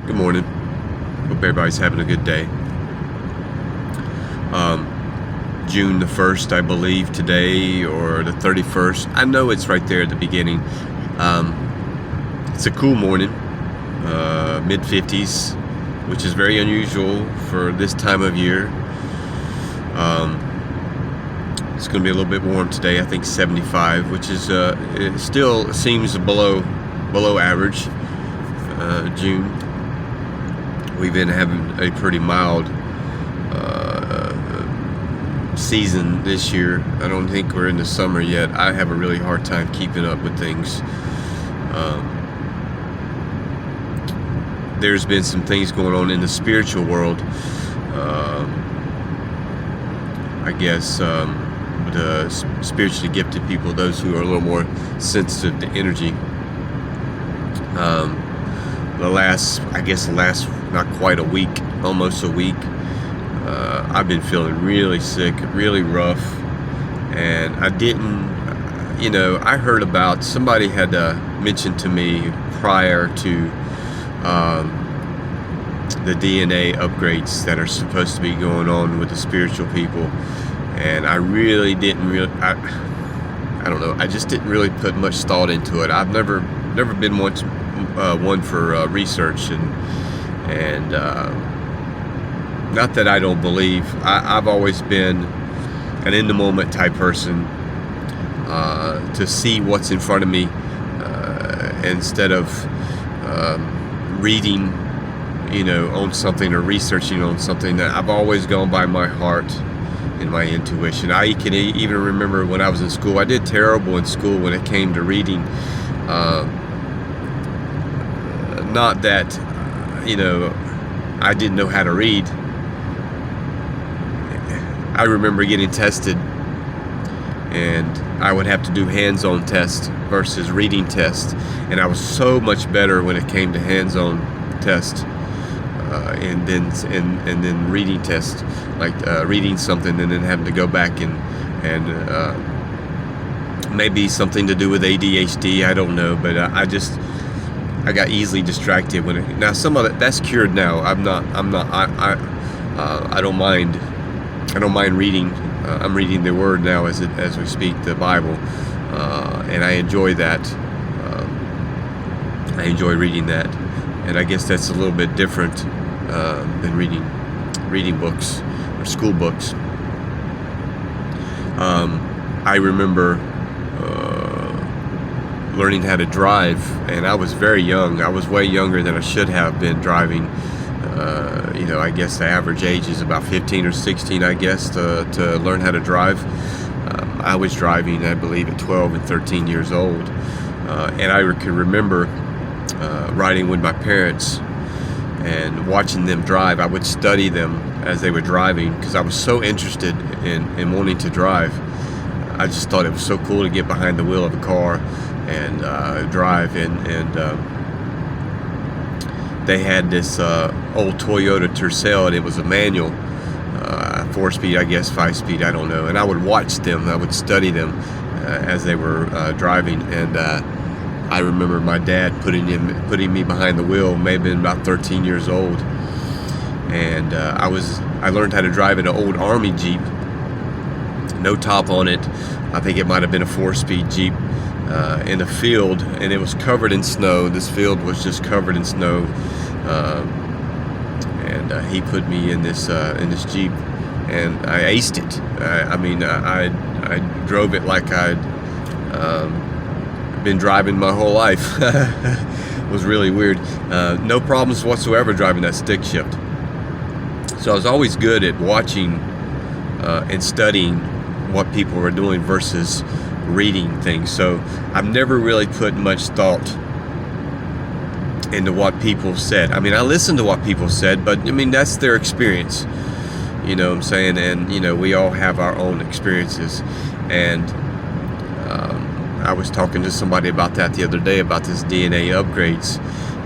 Good morning. Hope everybody's having a good day. June the 1st, I believe, today, or the 31st. I know it's right there at the beginning. It's a cool morning, mid-50s, which is very unusual for this time of year. It's going to be a little bit warm today, I think 75, which is it still seems below average. June. We've been having a pretty mild season this year. I don't think we're in the summer yet. I have a really hard time keeping up with things. There's been some things going on in the spiritual world. I guess the spiritually gifted people, those who are a little more sensitive to energy. The last not quite a week, almost a week, I've been feeling really sick, really rough, and I didn't, I heard about, somebody had mentioned to me prior to the DNA upgrades that are supposed to be going on with the spiritual people, and I really didn't I don't know, I just didn't really put much thought into it. I've never been one for research, and not that I don't believe. I've always been an in the moment type person, to see what's in front of me, instead of reading, on something or researching on something. That I've always gone by my heart and my intuition. I can even remember when I was in school, I did terrible in school when it came to reading. Not that, I didn't know how to read. I remember getting tested, and I would have to do hands-on tests versus reading tests, and I was so much better when it came to hands-on tests, and then reading tests, like reading something and then having to go back and maybe something to do with ADHD. I don't know, but I got easily distracted now some of that's cured now. I don't mind. I don't mind reading. I'm reading the Word now as we speak, the Bible, and I enjoy that. I enjoy reading that, and I guess that's a little bit different than reading books or school books. I remember learning how to drive, and I was very young. I was way younger than I should have been driving. I guess the average age is about 15 or 16, I guess, to learn how to drive. I was driving, I believe, at 12 and 13 years old. And I can remember riding with my parents and watching them drive. I would study them as they were driving because I was so interested in wanting to drive. I just thought it was so cool to get behind the wheel of a car and drive. And they had this old Toyota Tercel, and it was a manual, 4-speed, I guess, 5-speed, I don't know. And I would watch them, I would study them as they were driving. And I remember my dad putting me behind the wheel, maybe been about 13 years old. And I learned how to drive an old Army Jeep, no top on it. I think it might have been a 4-speed Jeep, in a field, and it was covered in snow. This field was just covered in snow, and he put me in this Jeep, and I aced it. I drove it like I'd been driving my whole life. It was really weird. No problems whatsoever driving that stick shift. So I was always good at watching and studying what people were doing versus reading things. So I've never really put much thought into what people said. I listened to what people said, but that's their experience. You know what I'm saying? And we all have our own experiences. And I was talking to somebody about that the other day, about this DNA upgrades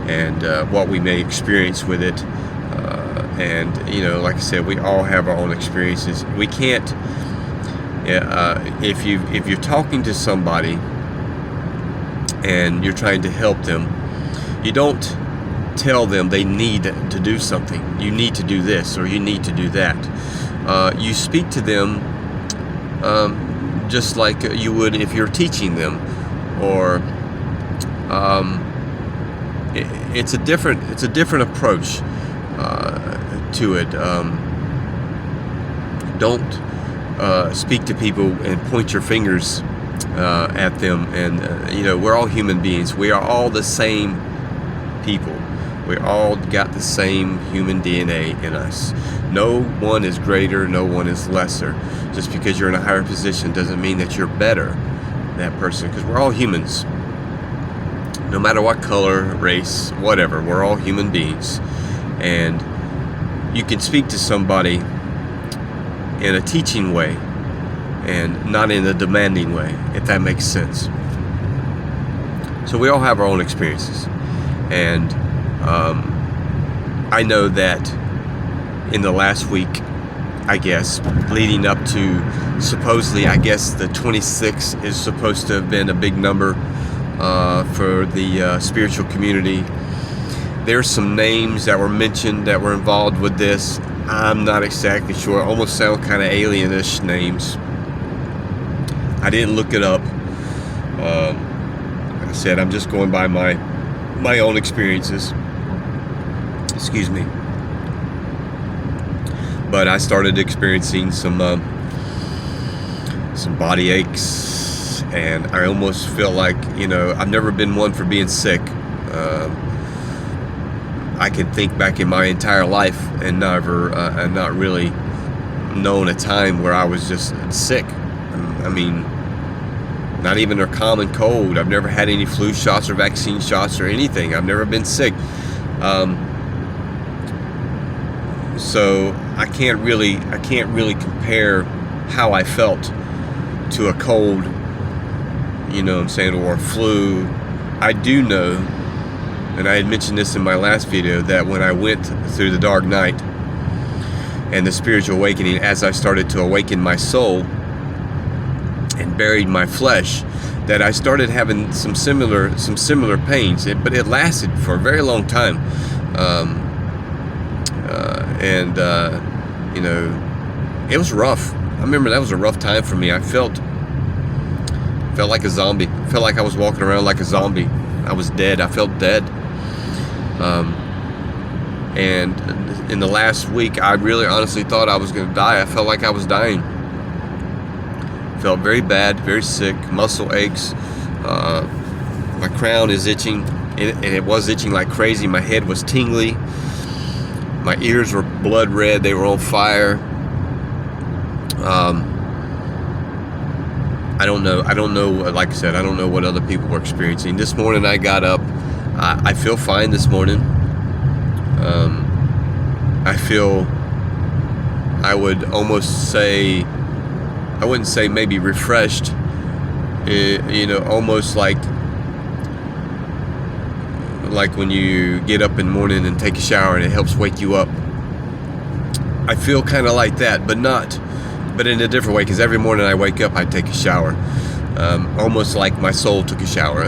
and what we may experience with it. And like I said, we all have our own experiences. We can't. If you're talking to somebody and you're trying to help them, you don't tell them they need to do something. You need to do this, or you need to do that. You speak to them just like you would if you're teaching them, or it's a different approach to it. Don't speak to people and point your fingers at them. And we're all human beings. We are all the same people. We all got the same human DNA in us. No one is greater, no one is lesser. Just because you're in a higher position doesn't mean that you're better than that person, because we're all humans. No matter what color, race, whatever, we're all human beings. And you can speak to somebody in a teaching way and not in a demanding way, if that makes sense. So we all have our own experiences. And I know that in the last week, I guess, leading up to supposedly, I guess the 26th is supposed to have been a big number for the spiritual community. There's some names that were mentioned that were involved with this. I'm not exactly sure. Almost sound kind of alienish names. I didn't look it up. Like I said, I'm just going by my own experiences. Excuse me. But I started experiencing some body aches, and I almost feel like, I've never been one for being sick. I can think back in my entire life and not really known a time where I was just sick. I mean, not even a common cold. I've never had any flu shots or vaccine shots or anything. I've never been sick. So I can't really compare how I felt to a cold, what I'm saying, or a flu. I do know, and I had mentioned this in my last video, that when I went through the dark night and the spiritual awakening, as I started to awaken my soul and buried my flesh, that I started having some similar pains, but it lasted for a very long time. It was rough. I remember that was a rough time for me. I felt like a zombie. I felt like I was walking around like a zombie. I was dead. I felt dead. And in the last week, I really honestly thought I was going to die. I felt like I was dying. Felt very bad, very sick, muscle aches. My crown is itching, and it was itching like crazy. My head was tingly. My ears were blood red. They were on fire. I don't know. Like I said, I don't know what other people were experiencing. This morning I got up. I feel fine this morning. I would almost say, I wouldn't say maybe refreshed, almost like when you get up in the morning and take a shower and it helps wake you up. I feel kind of like that, but in a different way, because every morning I wake up, I take a shower. Almost like my soul took a shower.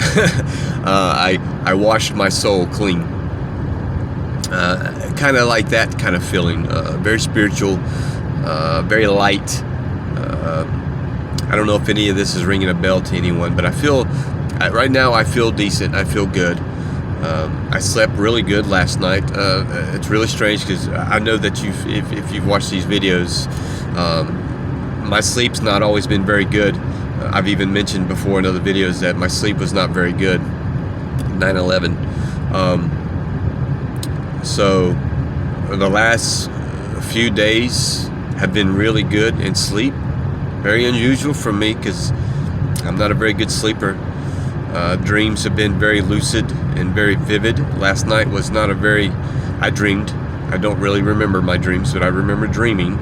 I washed my soul clean. Kind of like that kind of feeling. Very spiritual, very light. I don't know if any of this is ringing a bell to anyone, but right now I feel decent. I feel good. I slept really good last night. It's really strange because I know that if you've watched these videos, my sleep's not always been very good. I've even mentioned before in other videos that my sleep was not very good. 9/11. So the last few days have been really good in sleep. Very unusual for me because I'm not a very good sleeper. Dreams have been very lucid and very vivid. Last night was not I dreamed. I don't really remember my dreams, but I remember dreaming.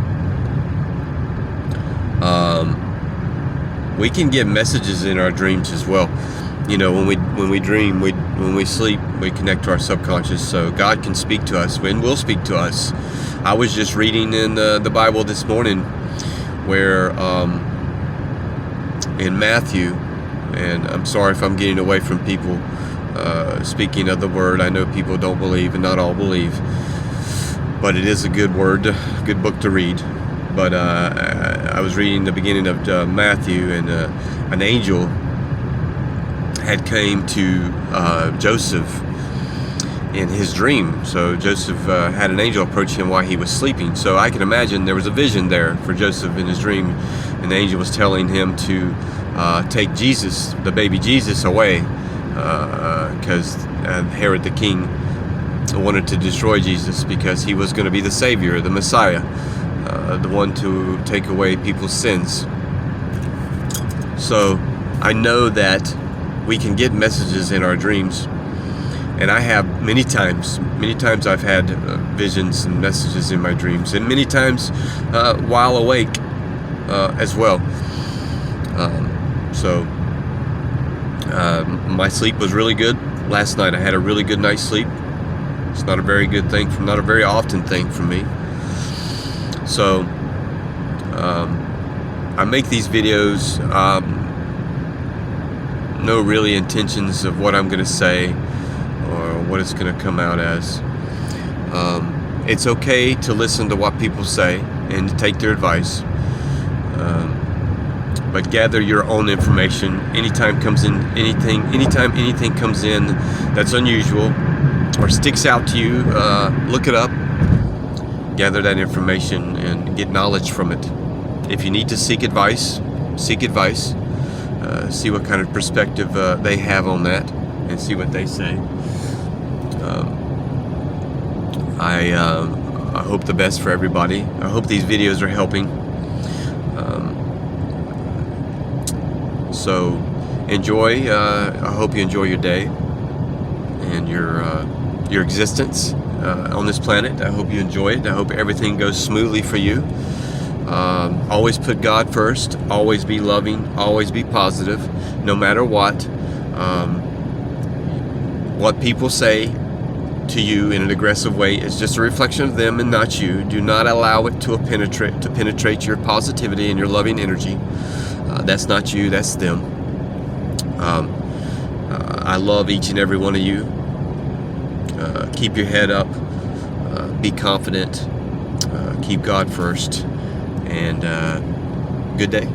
We can get messages in our dreams as well. When we dream, when we sleep, we connect to our subconscious. So God can speak to us and will speak to us. I was just reading in the Bible this morning where in Matthew, and I'm sorry if I'm getting away from people, speaking of the word. I know people don't believe, and not all believe, but it is a good word, good book to read. But I was reading the beginning of Matthew, and an angel had came to Joseph in his dream. So Joseph had an angel approach him while he was sleeping. So I can imagine there was a vision there for Joseph in his dream, and the angel was telling him to take Jesus, the baby Jesus, away, because Herod the king wanted to destroy Jesus because he was going to be the Savior, the Messiah, the one to take away people's sins. So I know that we can get messages in our dreams, and I have many times I've had visions and messages in my dreams, and many times while awake as well. So my sleep was really good last night. I had a really good night's sleep. It's not a very good thing, not a very often thing for me. So I make these videos, no really intentions of what I'm going to say or what it's going to come out as. It's okay to listen to what people say and to take their advice, but gather your own information. Anytime anything comes in that's unusual or sticks out to you, look it up, gather that information, and get knowledge from it. If you need to seek advice, seek advice. See what kind of perspective they have on that, and see what they say. I hope the best for everybody. I hope these videos are helping. So enjoy. I hope you enjoy your day and your existence on this planet. I hope you enjoy it. I hope everything goes smoothly for you. Always put God first. Always be loving. Always be positive, no matter what. What people say to you in an aggressive way is just a reflection of them and not you. Do not allow it to penetrate your positivity and your loving energy. That's not you. That's them. I love each and every one of you. Keep your head up. Be confident. Keep God first. And good day.